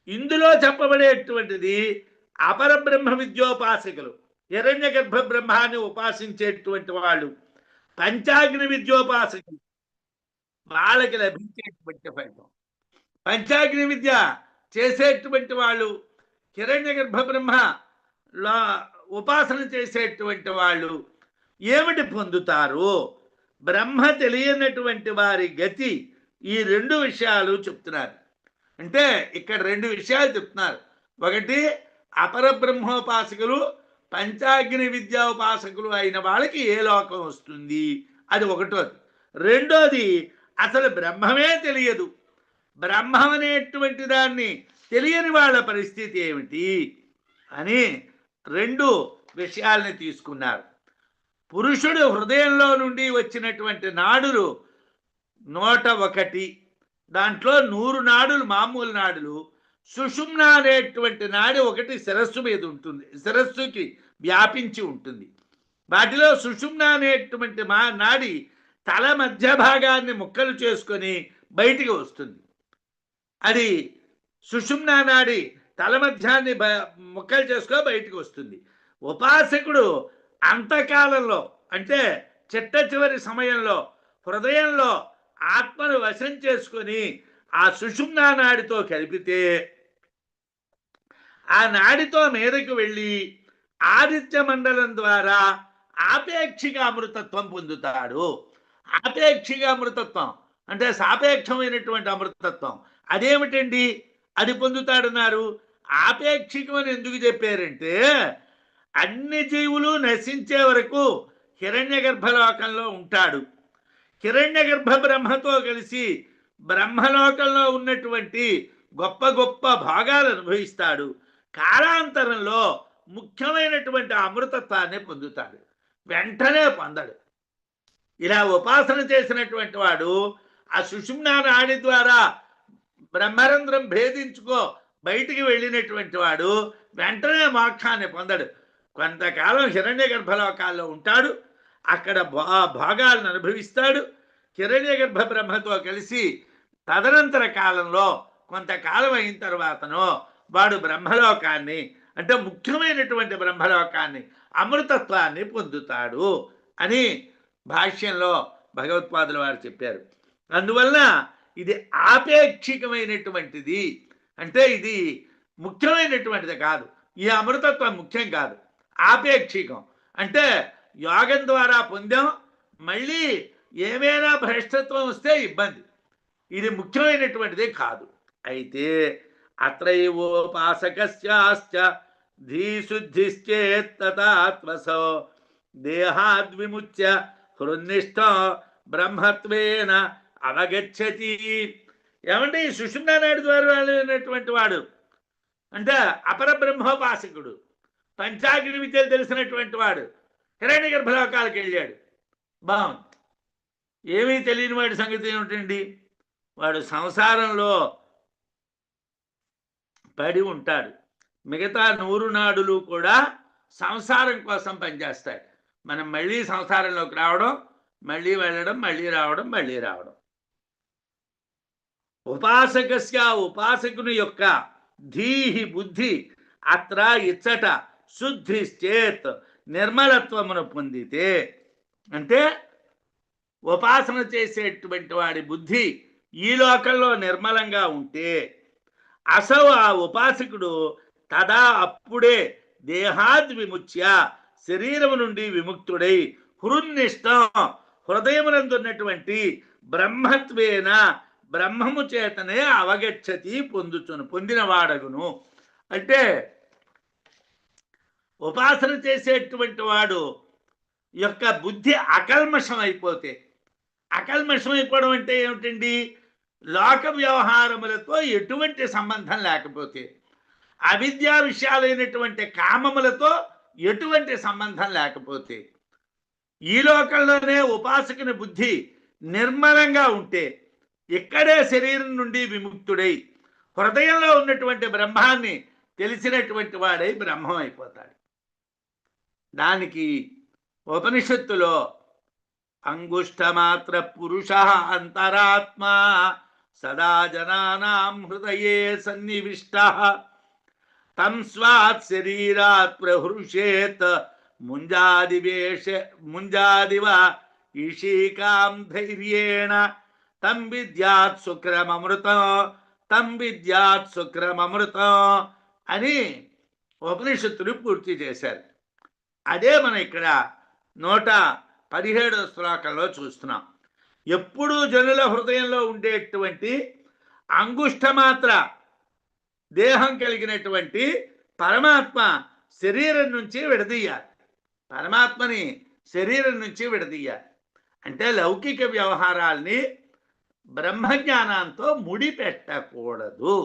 ఇందులో చెప్పబడేటువంటిది అపరబ్రహ్మ విద్యోపాసకులు, హిరణ్య గర్భ బ్రహ్మాన్ని ఉపాసించేటువంటి వాళ్ళు, పంచాగ్ని విద్యోపాసకులు, వాళ్ళకి లభించేటువంటి ఫలితం. పంచాగ్ని విద్య చేసేటువంటి వాళ్ళు, హిరణ్య గర్భ బ్రహ్మ ఉపాసన చేసేటువంటి వాళ్ళు ఏమిటి పొందుతారు? బ్రహ్మ తెలియనటువంటి వారి గతి ఈ రెండు విషయాలు చెప్తున్నారు. అంటే ఇక్కడ రెండు విషయాలు చెప్తున్నారు. ఒకటి, అపరబ్రహ్మోపాసకులు పంచాగ్ని విద్యోపాసకులు అయిన వాళ్ళకి ఏ లోకం వస్తుంది, అది ఒకటోది. రెండోది, అసలు బ్రహ్మమే తెలియదు. బ్రహ్మం అనేటువంటి దాన్ని తెలియని వాళ్ళ పరిస్థితి ఏమిటి అని రెండు విషయాల్ని తీసుకున్నారు. పురుషుడు హృదయంలో నుండి వచ్చినటువంటి నాడులు 101, దాంట్లో 100 నాడులు మామూలు నాడులు, సుషుమ్న అనేటువంటి నాడి ఒకటి శిరస్సు మీద ఉంటుంది, శిరస్సుకి వ్యాపించి ఉంటుంది. వాటిలో సుషుమ్న అనేటువంటి నాడి తల మధ్య భాగాన్ని ముక్కలు చేసుకొని బయటికి వస్తుంది. అది సుషుమ్న నాడి తల మధ్యాన్ని ముక్కలు చేసుకో బయటికి వస్తుంది. ఉపాసకుడు అంతకాలంలో అంటే చిట్ట చివరి సమయంలో హృదయంలో ఆత్మను వశం చేసుకొని ఆ సుషుమ్న నాడితో కలిపితే ఆ నాడితో మీదకు వెళ్ళి ఆదిత్య మండలం ద్వారా ఆపేక్షిక అమృతత్వం పొందుతాడు. ఆపేక్షిక అమృతత్వం అంటే సాపేక్షమైనటువంటి అమృతత్వం. అదేమిటండి అది పొందుతాడన్నారు? ఆపేక్షికం అని ఎందుకు చెప్పారంటే అన్ని జీవులు నశించే వరకు హిరణ్య గర్భలోకంలో ఉంటాడు. హిరణ్య గర్భ బ్రహ్మతో కలిసి బ్రహ్మలోకంలో ఉన్నటువంటి గొప్ప గొప్ప భాగాలు అనుభవిస్తాడు. కాలాంతరంలో ముఖ్యమైనటువంటి అమృతత్వాన్ని పొందుతాడు. వెంటనే పొందడు. ఇలా ఉపాసన చేసినటువంటి వాడు ఆ సుషుమ్నా నాడి ద్వారా బ్రహ్మరంధ్రం భేదించుకో బయటికి వెళ్ళినటువంటి వాడు వెంటనే మోక్షాన్ని పొందడు. కొంతకాలం హిరణ్య గర్భలోకాల్లో ఉంటాడు. అక్కడ భాగాలను అనుభవిస్తాడు. హిరణ్య గర్భ బ్రహ్మతో కలిసి తదనంతర కాలంలో కొంతకాలం అయిన తర్వాతనో వాడు బ్రహ్మలోకాన్ని అంటే ముఖ్యమైనటువంటి బ్రహ్మలోకాన్ని అమృతత్వాన్ని పొందుతాడు అని భాష్యంలో భగవత్పాదుల వారు చెప్పారు. అందువలన ఇది ఆపేక్షికమైనటువంటిది, అంటే ఇది ముఖ్యమైనటువంటిది కాదు. ఈ అమృతత్వం ముఖ్యం కాదు, ఆపేక్షికం. అంటే యోగం ద్వారా పొందాం, మళ్ళీ ఏమైనా భ్రష్టత్వం వస్తే ఇబ్బంది. ఇది ముఖ్యమైనటువంటిది కాదు. అయితే అత్రైవోపాసకస్యాశ్చ ధీశుద్ధిశ్చేత్తతాత్మసో దేహాద్విముచ్య హృన్నిష్ఠ బ్రహ్మత్వేన అవగచ్చతి. ఏమంటే ఈ సుషుమ్నా నాడి ద్వారా వెళ్ళినటువంటి వాడు అంటే అపర బ్రహ్మోపాసకుడు, పంచాగ్ని విద్యలు తెలిసినటువంటి వాడు హిరణ్య గర్భలోకాలకు వెళ్ళాడు. బాగుంది. ఏమీ తెలియని వాడి సంగతి ఏమిటండి? వాడు సంసారంలో పడి ఉంటాడు. మిగతా 100 నాడులు కూడా సంసారం కోసం పనిచేస్తాయి. మనం మళ్ళీ సంసారంలోకి రావడం, మళ్ళీ వెళ్ళడం, మళ్ళీ రావడం, మళ్ళీ రావడం. ఉపాసకస్య ఉపాసకుని యొక్క ధీహి బుద్ధి అత్ర ఇచ్చట శుద్ధిశ్చేత్ నిర్మలత్వమును పొందితే, అంటే ఉపాసన చేసేటువంటి వాడి బుద్ధి ఈ లోకంలో నిర్మలంగా ఉంటే అసౌ ఆ ఉపాసకుడు తదా అప్పుడే దేహాద్ విముచ్య శరీరము నుండి విముక్తుడై హృన్నిష్టం హృదయమునందున్నటువంటి బ్రహ్మత్వేన బ్రహ్మము చేతనే అవగచ్చతి పొందినవాడగును. అంటే ఉపాసన చేసేటువంటి వాడు యొక్క బుద్ధి అకల్మషం అయిపోతే, అకల్మషం అయిపోవడం అంటే ఏమిటండి? లోక వ్యవహారములతో ఎటువంటి సంబంధం లేకపోతే, అవిద్యా విషయాలైనటువంటి కామములతో ఎటువంటి సంబంధం లేకపోతే, ఈ లోకంలోనే ఉపాసకుని బుద్ధి నిర్మలంగా ఉంటే ఇక్కడే శరీరం నుండి విముక్తుడై హృదయంలో ఉన్నటువంటి బ్రహ్మాన్ని తెలిసినటువంటి వాడై బ్రహ్మం అయిపోతాడు. దానికి ఉపనిషత్తులో అంగుష్టమాత్ర పురుష అంతరాత్మా సదా జనానాం హృదయే సన్నివిష్ట తం స్వాత్ శరీరాత్ ప్రహృషేత్ ముంజాదివ ఈశీకాం ధైర్యేణ తం విద్యాత్ శుక్రమమృతం అని ఉపనిషత్తులు పూర్తి చేశారు. అదే మనం ఇక్కడ 117వ శ్లోకంలో చూస్తున్నాం. ఎప్పుడూ జనుల హృదయంలో ఉండేటువంటి అంగుష్టమాత్ర దేహం కలిగినటువంటి పరమాత్మ శరీరం నుంచి విడదీయాలి. పరమాత్మని శరీరం నుంచి విడదీయాలి. అంటే లౌకిక వ్యవహారాల్ని బ్రహ్మజ్ఞానంతో ముడిపెట్టకూడదు.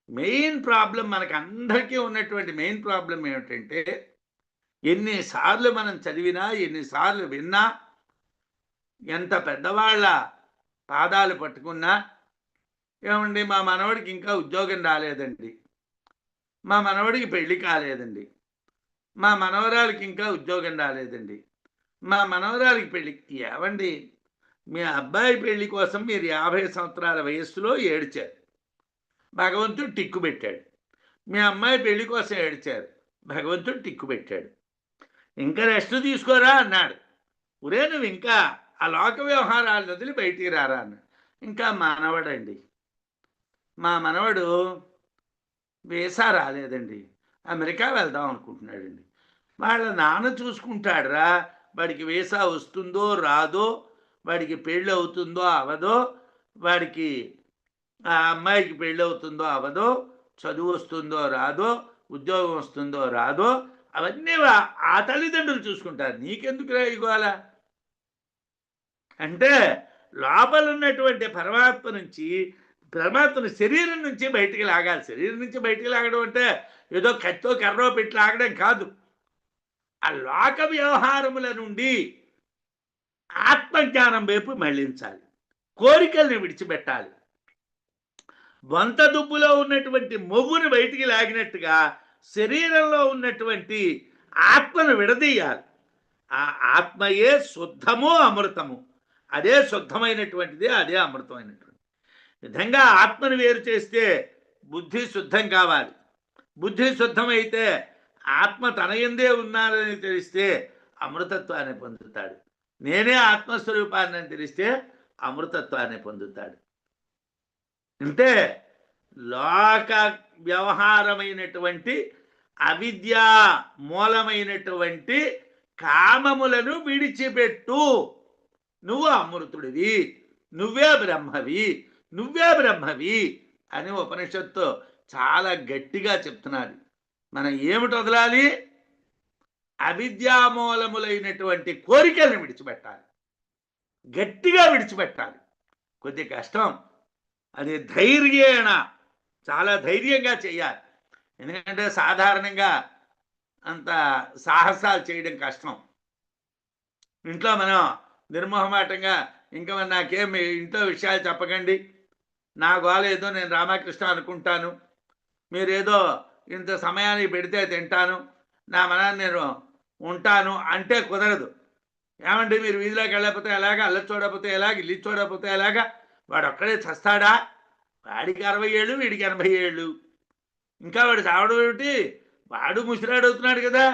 మెయిన్ ప్రాబ్లం మనకు అందరికీ ఉన్నటువంటి మెయిన్ ప్రాబ్లం ఏమిటంటే, ఎన్నిసార్లు మనం చదివినా, ఎన్నిసార్లు విన్నా, ఎంత పెద్దవాళ్ళ పాదాలు పట్టుకున్నా, ఏమండి మా మనవడికి ఇంకా ఉద్యోగం రాలేదండి, మా మనవడికి పెళ్లి కాలేదండి, మా మనవరాలకి ఇంకా ఉద్యోగం రాలేదండి, మా మనవరాలకి పెళ్లి. ఏమండి, మీ అబ్బాయి పెళ్లి కోసం మీరు 50 సంవత్సరాల వయస్సులో ఏడ్చారు, భగవంతుడు టిక్కు పెట్టాడు. మీ అమ్మాయి పెళ్లి కోసం ఏడ్చారు, భగవంతుడు టిక్కు పెట్టాడు. ఇంకా రెస్ట్ తీసుకోరా అన్నాడు. ఒరే నువ్వు ఇంకా ఆ లోక వ్యవహారాలు వదిలి బయటికి రారా అన్నాడు. ఇంకా మనవడండి, మా మనవడు వీసా రాలేదండి, అమెరికా వెళ్దాం అనుకుంటున్నాడండి. వాళ్ళ నాన్న చూసుకుంటాడురా, వాడికి వీసా వస్తుందో రాదో, వాడికి పెళ్ళి అవుతుందో అవదో, వాడికి ఆ అమ్మాయికి పెళ్ళి అవుతుందో అవదో, చదువు వస్తుందో రాదో, ఉద్యోగం వస్తుందో రాదో, అవన్నీ ఆ తల్లిదండ్రులు చూసుకుంటారు, నీకెందుకు ఇవాళ అంటే లోపల ఉన్నటువంటి పరమాత్మను శరీరం నుంచి బయటికి లాగాలి. శరీరం నుంచి బయటికి లాగడం అంటే ఏదో కత్తో కర్రో పెట్టి లాగడం కాదు. ఆ లోక వ్యవహారముల నుండి ఆత్మజ్ఞానం వైపు మళ్లించాలి, కోరికల్ని విడిచిపెట్టాలి. వంత దుబ్బులో ఉన్నటువంటి మొవ్వును బయటికి లాగినట్టుగా శరీరంలో ఉన్నటువంటి ఆత్మను విడదీయాలి. ఆ ఆత్మయే శుద్ధము అమృతము, అదే శుద్ధమైనటువంటిది, అదే అమృతమైనటువంటి విధంగా ఆత్మను వేరు చేస్తే బుద్ధి శుద్ధం కావాలి. బుద్ధి శుద్ధమైతే ఆత్మ తన యందే ఉన్నారని తెలిస్తే అమృతత్వాన్ని పొందుతాడు. నేనే ఆత్మస్వరూపాన్ని తెలిస్తే అమృతత్వాన్ని పొందుతాడు. అంటే లోక వ్యవహారమైనటువంటి అవిద్యా మూలమైనటువంటి కామములను విడిచిపెట్టు, నువ్వు అమృతుడివి, నువ్వే బ్రహ్మవి, నువ్వే బ్రహ్మవి అని ఉపనిషత్తు చాలా గట్టిగా చెప్తున్నది. మనం ఏమిటి వదలాలి? అవిద్యామూలములైనటువంటి కోరికలను విడిచిపెట్టాలి, గట్టిగా విడిచిపెట్టాలి. కొద్ది కష్టం, అది ధైర్యేణ, చాలా ధైర్యంగా చేయాలి. ఎందుకంటే సాధారణంగా అంత సాహసాలు చేయడం కష్టం. ఇంట్లో మనం నిర్మోహమాటంగా ఇంకా నాకేం ఇంట్లో విషయాలు చెప్పకండి, నా గోల ఏదో నేను రామకృష్ణ అనుకుంటాను, మీరేదో ఇంత సమయానికి పెడితే తింటాను, నా మనాన్ని నేను ఉంటాను అంటే కుదరదు. ఏమంటే మీరు వీధిలోకి వెళ్ళకపోతే ఎలాగా, అల్ల చూడకపోతే ఎలాగ, ఇల్లు చూడకపోతే ఎలాగా, వాడు ఒక్కడే చస్తాడా? వాడికి 60 ఏళ్ళు, వీడికి 80 ఏళ్ళు, ఇంకా వాడు చావడం ఏమిటి? వాడు ముసిరాడు అవుతున్నాడు కదా,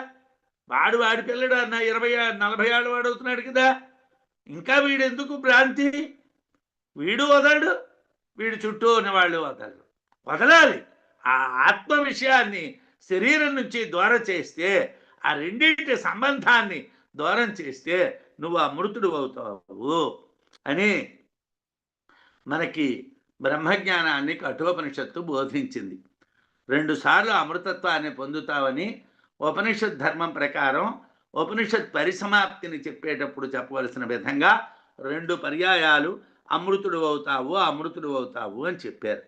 వాడి పిల్లడు 40 ఏళ్ళ వాడు అవుతున్నాడు కదా, ఇంకా వీడెందుకు భ్రాంతి? వీడు వదలడు, వీడి చుట్టూ ఉన్న వాళ్ళు వదలరు. వదలాలి. ఆ ఆత్మ విషయాన్ని శరీరం నుంచి దూరం చేస్తే, ఆ రెండింటి సంబంధాన్ని దూరం చేస్తే నువ్వు అమృతుడు అవుతావు అని మనకి బ్రహ్మజ్ఞానాన్ని కఠోపనిషత్తు బోధించింది. 2 సార్లు అమృతత్వాన్ని పొందుతావని ఉపనిషత్ ధర్మం ప్రకారం ఉపనిషత్ పరిసమాప్తిని చెప్పేటప్పుడు చెప్పవలసిన విధంగా 2 పర్యాయాలు అమృతుడు అవుతావు, అమృతుడు అవుతావు అని చెప్పారు.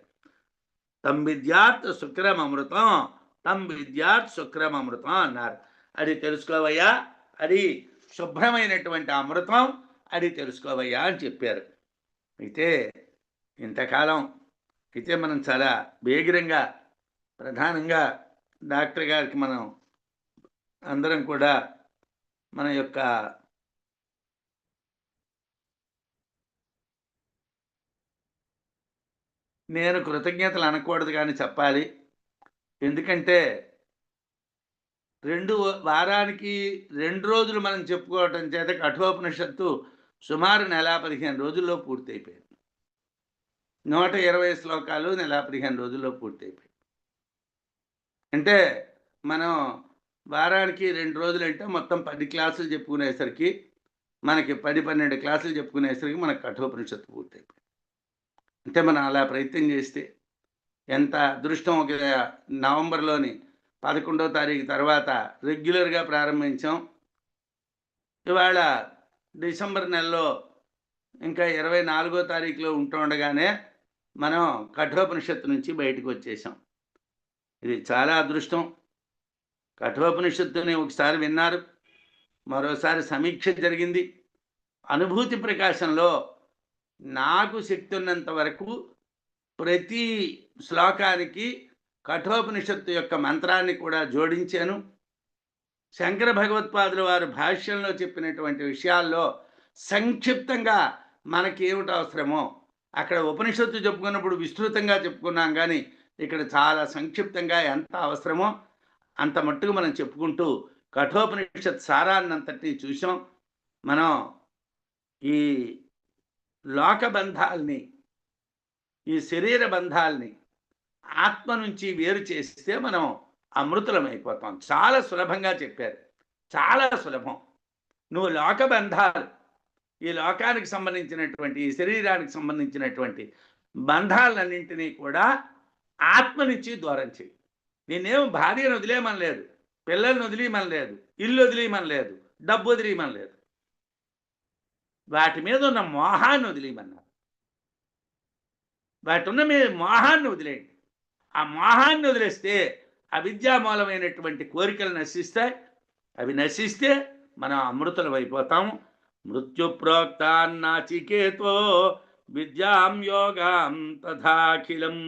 తం విద్యాత్ శుక్రమమృతం, తం విద్యాత్ శుక్రమమృతం అన్నారు. అది తెలుసుకోవయ్యా, అది శుభ్రమైనటువంటి అమృతం, అది తెలుసుకోవయ్యా అని చెప్పారు. అయితే ఇంతకాలం అయితే మనం చాలా వేగిరంగా, ప్రధానంగా డాక్టర్ గారికి మనం అందరం కూడా మన యొక్క నేను కృతజ్ఞతలు అనకూడదు కానీ చెప్పాలి. ఎందుకంటే వారానికి 2 రోజులు మనం చెప్పుకోవటం చేత కఠోపనిషత్తు సుమారు నెల 15 రోజుల్లో పూర్తయిపోయింది. 120 శ్లోకాలు నెల 15 రోజుల్లో పూర్తయిపోయాయి. అంటే మనం వారానికి 2 రోజులు అంటే మొత్తం 10 క్లాసులు చెప్పుకునేసరికి, మనకి 10-12 క్లాసులు చెప్పుకునేసరికి మనకు కఠోపనిషత్తు పూర్తయిపోయింది. అంటే మనం అలా ప్రయత్నం చేస్తే ఎంత అదృష్టం. ఒక నవంబర్లోని 11వ తారీఖు తర్వాత రెగ్యులర్గా ప్రారంభించాం. ఇవాళ డిసెంబర్ నెలలో ఇంకా 24వ తారీఖులో ఉంటుండగానే మనం కఠోపనిషత్తు నుంచి బయటకు వచ్చేసాం. ఇది చాలా అదృష్టం. కఠోపనిషత్తుని ఒకసారి విన్నారు, మరోసారి సమీక్ష జరిగింది. అనుభూతి ప్రకాశంలో నాకు శక్తి ఉన్నంత వరకు ప్రతి శ్లోకానికి కఠోపనిషత్తు యొక్క మంత్రాన్ని కూడా జోడించాను. శంకర భగవత్పాదుల వారు భాష్యంలో చెప్పినటువంటి విషయాల్లో సంక్షిప్తంగా మనకి ఏమిటి అవసరమో, అక్కడ ఉపనిషత్తు చెప్పుకున్నప్పుడు విస్తృతంగా చెప్పుకున్నాం, కానీ ఇక్కడ చాలా సంక్షిప్తంగా ఎంత అవసరమో అంత మట్టుకు మనం చెప్పుకుంటూ కఠోపనిషత్ సారాన్నంతటినీ చూసాం. మనం ఈ లోక బంధాల్ని, ఈ శరీర బంధాల్ని ఆత్మ నుంచి వేరు చేస్తే మనం అమృతులం అయిపోతాం. చాలా సులభంగా చెప్పారు, చాలా సులభం. నువ్వు లోక బంధాలు, ఈ లోకానికి సంబంధించినటువంటి, ఈ శరీరానికి సంబంధించినటువంటి బంధాలన్నింటినీ కూడా ఆత్మ నుంచి దూరం చేయి. నేనేం భార్యను వదిలేయమనలేదు, పిల్లల్ని వదిలేయమనలేదు, ఇల్లు వదిలేయమనలేదు, డబ్బు వదిలేయమనలేదు. వాటి మీద ఉన్న మోహాన్ని వదిలేయమన్నారు. వాటి ఉన్న మీద మోహాన్ని వదిలేయండి. ఆ మోహాన్ని వదిలేస్తే అవిద్యామూలమైనటువంటి కోరికలు నశిస్తాయి. అవి నశిస్తే మనం అమృతులం అయిపోతాము. మృత్యు ప్రోక్తాన్నాచికేతో విద్యాం యోగాం తథాఖిలం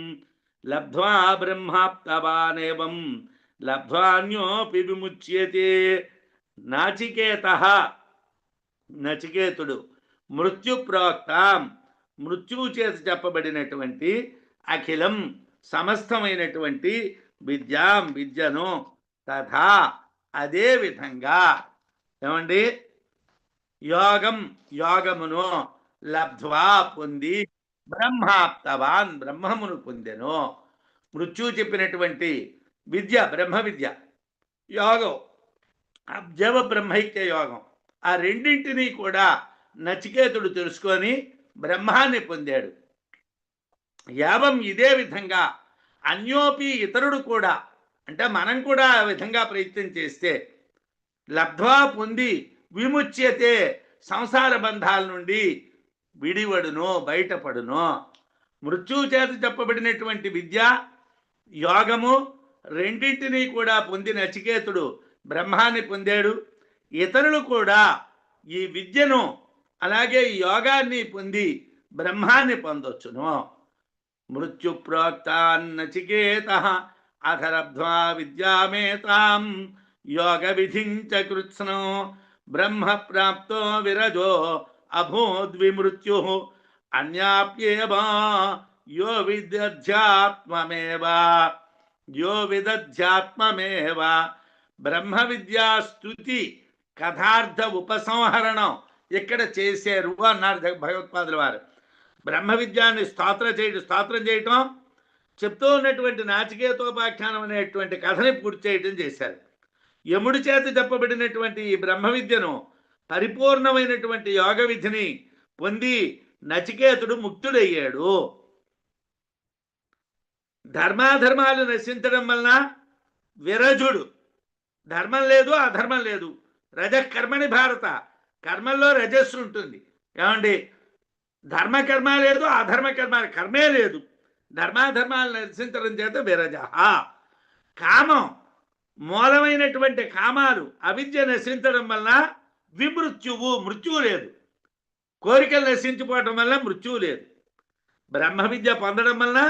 లబ్ధ్వా బ్రహ్మాప్తవానేవం లబ్ధ్వాన్యోపి విముచ్యతే. నాచికేతః, నచికేతుడు, మృత్యు ప్రోక్తాం, మృత్యువు చేత చెప్పబడినటువంటి అఖిలం, సమస్తమైనటువంటి విద్యాం, విద్యను, తథా, అదే విధంగా, ఏమండి, యోగం, యోగమును, లబ్ధ్వా, పొంది, బ్రహ్మాప్తవాన్, బ్రహ్మమును పొందెను. మృత్యువు చెప్పినటువంటి విద్య బ్రహ్మ విద్య, యోగం అబ్జవ బ్రహ్మైక్య యోగం, ఆ రెండింటినీ కూడా నచికేతుడు తెలుసుకొని బ్రహ్మాన్ని పొందాడు. యావం, ఇదే విధంగా అన్యోపి, ఇతరుడు కూడా, అంటే మనం కూడా ఆ విధంగా ప్రయత్నం చేస్తే, లబ్ధ్వా, పొంది, విముచ్యతే, సంసార బంధాల నుండి విడివడును, బయటపడును. మృత్యువు చేత చెప్పబడినటువంటి విద్య, యోగము రెండింటినీ కూడా పొంది నచికేతుడు బ్రహ్మాన్ని పొందాడు. ఇతరులు కూడా ఈ విద్యను అలాగే యోగాన్ని పొంది బ్రహ్మాన్ని పొందొచ్చును. మృత్యు ప్రోక్తాన్నచికేతః అథరబ్ధ్వా విద్యామేతాం యోగ విధించ కృత్స్నో బ్రహ్మ ప్రాప్తో విరజో అభూద్విమృత్యు అన్యాప్యేవ యో విదధ్యాత్మమేవ, యో విదధ్యాత్మమేవ. బ్రహ్మ విద్యా స్తుతి కథార్థ ఉపసంహరణం ఇక్కడ చేశారు అన్నారు భగవత్పాదుల వారు. బ్రహ్మ విద్యాన్ని స్తోత్రం చేయటం, చెప్తూ ఉన్నటువంటి నాచికేతోపాఖ్యానం అనేటువంటి కథని పూర్తి చేయటం చేశారు. యముడి చేత చెప్పబడినటువంటి ఈ బ్రహ్మ విద్యను, పరిపూర్ణమైనటువంటి యోగ విధిని పొంది నచికేతుడు ముక్తుడయ్యాడు. ధర్మాధర్మాలు నశించడం వలన విరజుడు, ధర్మం లేదు, అధర్మం లేదు. రజకర్మణి భారత, కర్మల్లో రజస్సు ఉంటుంది. ఏమండి, ధర్మకర్మ లేదు, అధర్మకర్మ కర్మే లేదు. ధర్మాధర్మాలు నశించడం చేత విరజ. కామం, మూలమైనటువంటి కామాలు, అవిద్య నశించడం వలన విమృత్యువు, మృత్యువు లేదు. కోరికలు నశించిపోవటం వల్ల మృత్యువు లేదు. బ్రహ్మ విద్య పొందడం వలన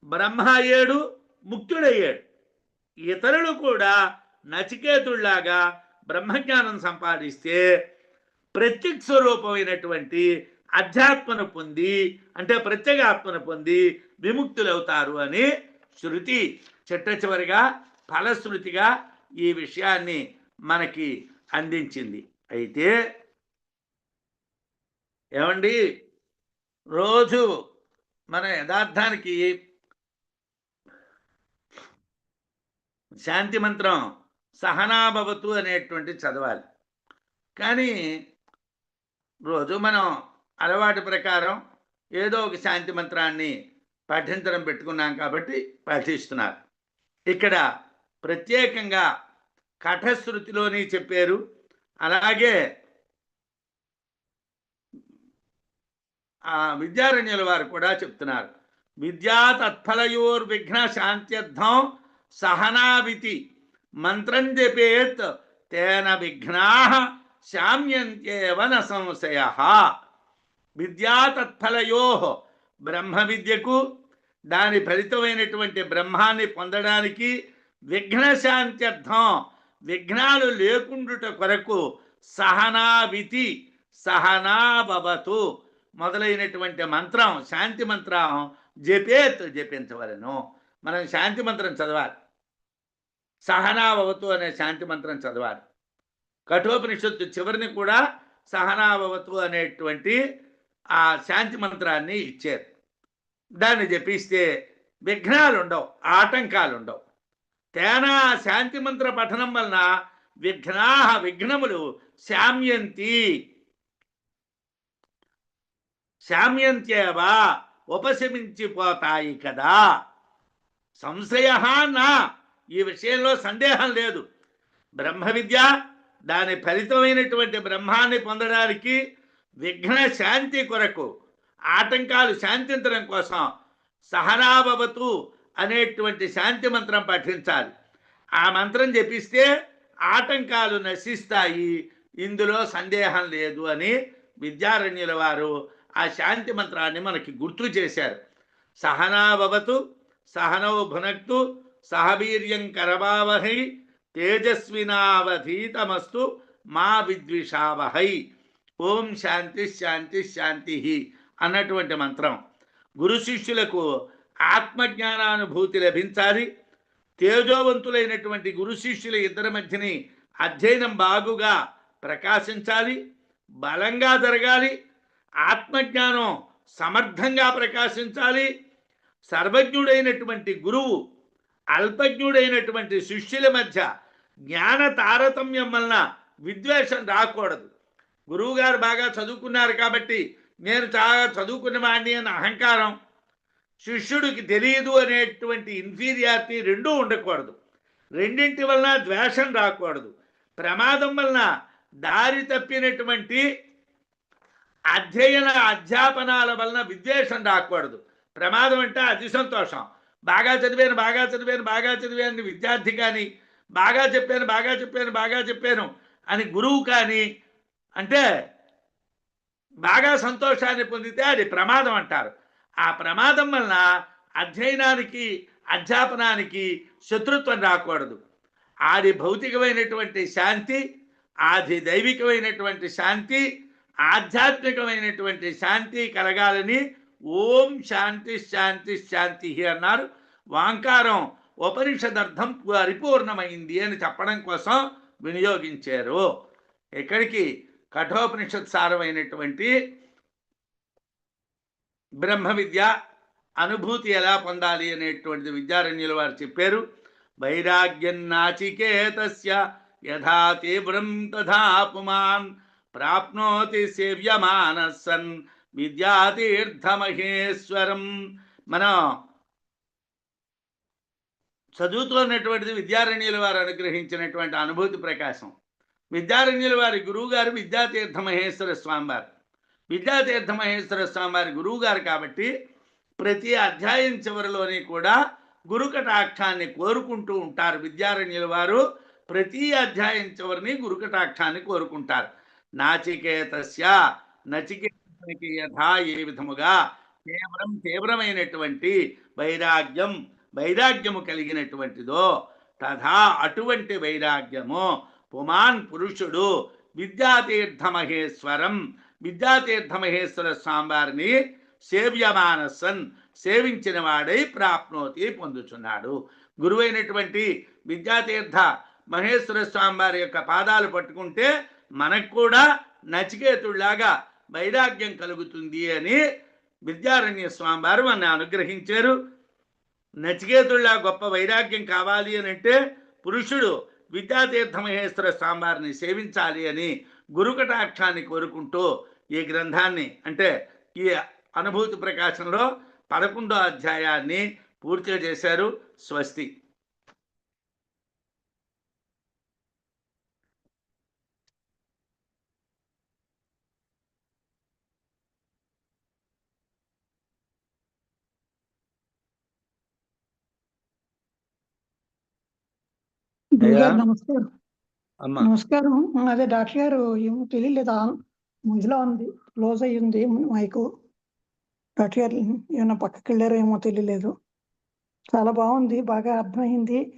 బ్రహ్మ అయ్యాడు, ముక్తుడయ్యాడు. ఇతరులు కూడా నచికేతుడిలాగా బ్రహ్మజ్ఞానం సంపాదిస్తే ప్రత్యక్ష స్వరూపమైనటువంటి అధ్యాత్మను పొంది, అంటే ప్రత్యేగాత్మను పొంది విముక్తులవుతారు అని శృతి చిట్ట చివరిగా ఫలశ్రుతిగా ఈ విషయాన్ని మనకి అందించింది. అయితే ఏమండి, రోజు మన యథార్థానికి శాంతి మంత్రం సహనాభవతు అనేటువంటి చదవాలి. కానీ రోజు మనం అలవాటు ప్రకారం ఏదో ఒక శాంతి మంత్రాన్ని పఠించడం పెట్టుకున్నాం కాబట్టి పఠిస్తున్నారు. ఇక్కడ ప్రత్యేకంగా కఠశ్రుతిలోని చెప్పారు. అలాగే విద్యారణ్యుల వారు కూడా చెప్తున్నారు. విద్యా తత్ఫలయోర్విఘ్న శాంత్యర్థం సహనావితి మంత్రం జపేత్ తేన విఘ్నా శామ్యంత్యేవ న సంశయ. విద్యా తత్ఫలయో, బ్రహ్మ విద్యకు దాని ఫలితమైనటువంటి బ్రహ్మాన్ని పొందడానికి, విఘ్నశాంత్యర్థం విఘ్నాలు లేకుండుట కొరకు, సహనావితి సహనాభవతు మొదలైనటువంటి మంత్రం, శాంతి మంత్రం జపించవలను. మనం శాంతి మంత్రం చదవాలి, సహనాభవతు అనే శాంతి మంత్రం చదవాలి. కఠోపనిషత్తు చివరిని కూడా సహనాభవతు అనేటువంటి ఆ శాంతి మంత్రాన్ని ఇచ్చారు. దాన్ని జపిస్తే విఘ్నాలు ఉండవు, ఆటంకాలు ఉండవు. తేనా శాంతి మంత్ర పఠనం వలన విఘ్నములు శామ్యంత్యేవా ఉపశమించిపోతాయి కదా. సంశయ నా, ఈ విషయంలో సందేహం లేదు. బ్రహ్మ విద్య దాని ఫలితమైనటువంటి బ్రహ్మాన్ని పొందడానికి, విఘ్న శాంతి కొరకు, ఆటంకాలు శాంతించడం కోసం సహనాభవతు అనేటువంటి శాంతి మంత్రం పఠించాలి. ఆ మంత్రం జపిస్తే ఆటంకాలు నశిస్తాయి, ఇందులో సందేహం లేదు అని విద్యారణ్యుల వారు ఆ శాంతి మంత్రాన్ని మనకి గుర్తు చేశారు. సహనాభవతు సహనౌ భునక్తు సహవీర్యం కరవావహై తేజస్వినావధీతమస్తు మా విద్విషావహై. ఓం శాంతి శాంతి శాంతి అన్నటువంటి మంత్రం. గురు శిష్యులకు ఆత్మజ్ఞానానుభూతి లభించాలి. తేజోవంతులైనటువంటి గురు శిష్యుల ఇద్దరి మధ్యని అధ్యయనం బాగుగా ప్రకాశించాలి, బలంగా జరగాలి. ఆత్మజ్ఞానం సమర్థంగా ప్రకాశించాలి. సర్వజ్ఞుడైనటువంటి గురువు అల్పజ్ఞుడైనటువంటి శిష్యుల మధ్య జ్ఞాన తారతమ్యం వలన విద్వేషం రాకూడదు. గురువుగారు బాగా చదువుకున్నారు కాబట్టి నేను చాలా చదువుకున్న వాడిని అన్న అహంకారం, శిష్యుడికి తెలియదు అనేటువంటి ఇన్ఫీరియారిటీ రెండూ ఉండకూడదు. రెండింటి వలన ద్వేషం రాకూడదు. ప్రమాదం వలన దారి తప్పినటువంటి అధ్యాపనాల వలన విద్వేషం రాకూడదు. ప్రమాదం అంటే అతి సంతోషం. బాగా చదివాను విద్యార్థి కానీ, బాగా చెప్పాను అని గురువు కానీ అంటే బాగా సంతోషాన్ని పొందితే అది ప్రమాదం అంటారు. ఆ ప్రమాదం వలన అధ్యయనానికి అధ్యాపనానికి శత్రుత్వం రాకూడదు. ఆది భౌతికమైనటువంటి శాంతి, ఆది దైవికమైనటువంటి శాంతి, ఆధ్యాత్మికమైనటువంటి శాంతి కలగాలని ఓం శాంతి శాంతి శాంతి అన్నారు. వాంకారం ఉపనిషదర్థం పరిపూర్ణమైంది అని చెప్పడం కోసం వినియోగించారు. ఇక్కడికి కఠోపనిషత్ సారమైనటువంటి బ్రహ్మ విద్య అనుభూతి ఎలా పొందాలి అనేటువంటిది విద్యారణ్యుల వారు చెప్పారు. వైరాగ్యం నాచికేతస్య యథా తీవ్రం తథా పుమాన్ ప్రాప్నోతి సేవ్యమానస్సన్ విద్యాతీర్థమహేశ్వరం. మనం చదువుతున్నటువంటిది విద్యారణ్యుల వారు అనుగ్రహించినటువంటి అనుభూతి ప్రకాశం. విద్యారణ్యుల వారి గురువుగారు విద్యాతీర్థ మహేశ్వర స్వామివారు. విద్యాతీర్థ మహేశ్వర స్వామివారి గురువుగారు కాబట్టి ప్రతి అధ్యాయం చివరిలోని కూడా గురు కటాక్షాన్ని కోరుకుంటూ ఉంటారు. విద్యారణ్యుల వారు ప్రతి అధ్యాయం చివరిని గురు కటాక్షాన్ని కోరుకుంటారు. నచికేతనికి యథా ఏ విధముగా తీవ్రమైనటువంటి వైరాగ్యము కలిగినటువంటిదో తథా అటువంటి వైరాగ్యము పుమాన్ పురుషుడు విద్యాతీర్థమహేశ్వర స్వామివారిని సేవ్యమానసన్ సేవించిన వాడై ప్రాప్నోతి పొందుచున్నాడు. గురువైనటువంటి విద్యాతీర్థ మహేశ్వర స్వామివారి యొక్క పాదాలు పట్టుకుంటే మనకు కూడా నచికేతుడిలాగా వైరాగ్యం కలుగుతుంది అని విద్యారణ్య స్వామివారు మన అనుగ్రహించారు. నచికేతుడిలా గొప్ప వైరాగ్యం కావాలి అని అంటే పురుషుడు విద్యాతీర్థ మహేశ్వర స్వామివారిని సేవించాలి అని గురుకటాక్షాన్ని కోరుకుంటూ ఈ గ్రంథాన్ని అంటే ఈ అనుభూతి ప్రకాశంలో 11వ అధ్యాయాన్ని పూర్తి చేశారు. స్వస్తి. అయ్యా గురుగారు నమస్కారం. అమ్మ నమస్కారం. అదే డాక్టర్ గారు ఏమో తెలియలేదు. మధ్యలో ఉంది. క్లోజ్ అయ్యి ఉంది మైకు. డాక్టర్ గారు ఏమన్నా పక్కకి వెళ్ళారో ఏమో తెలియలేదు. చాలా బాగుంది. బాగా అర్థమైంది.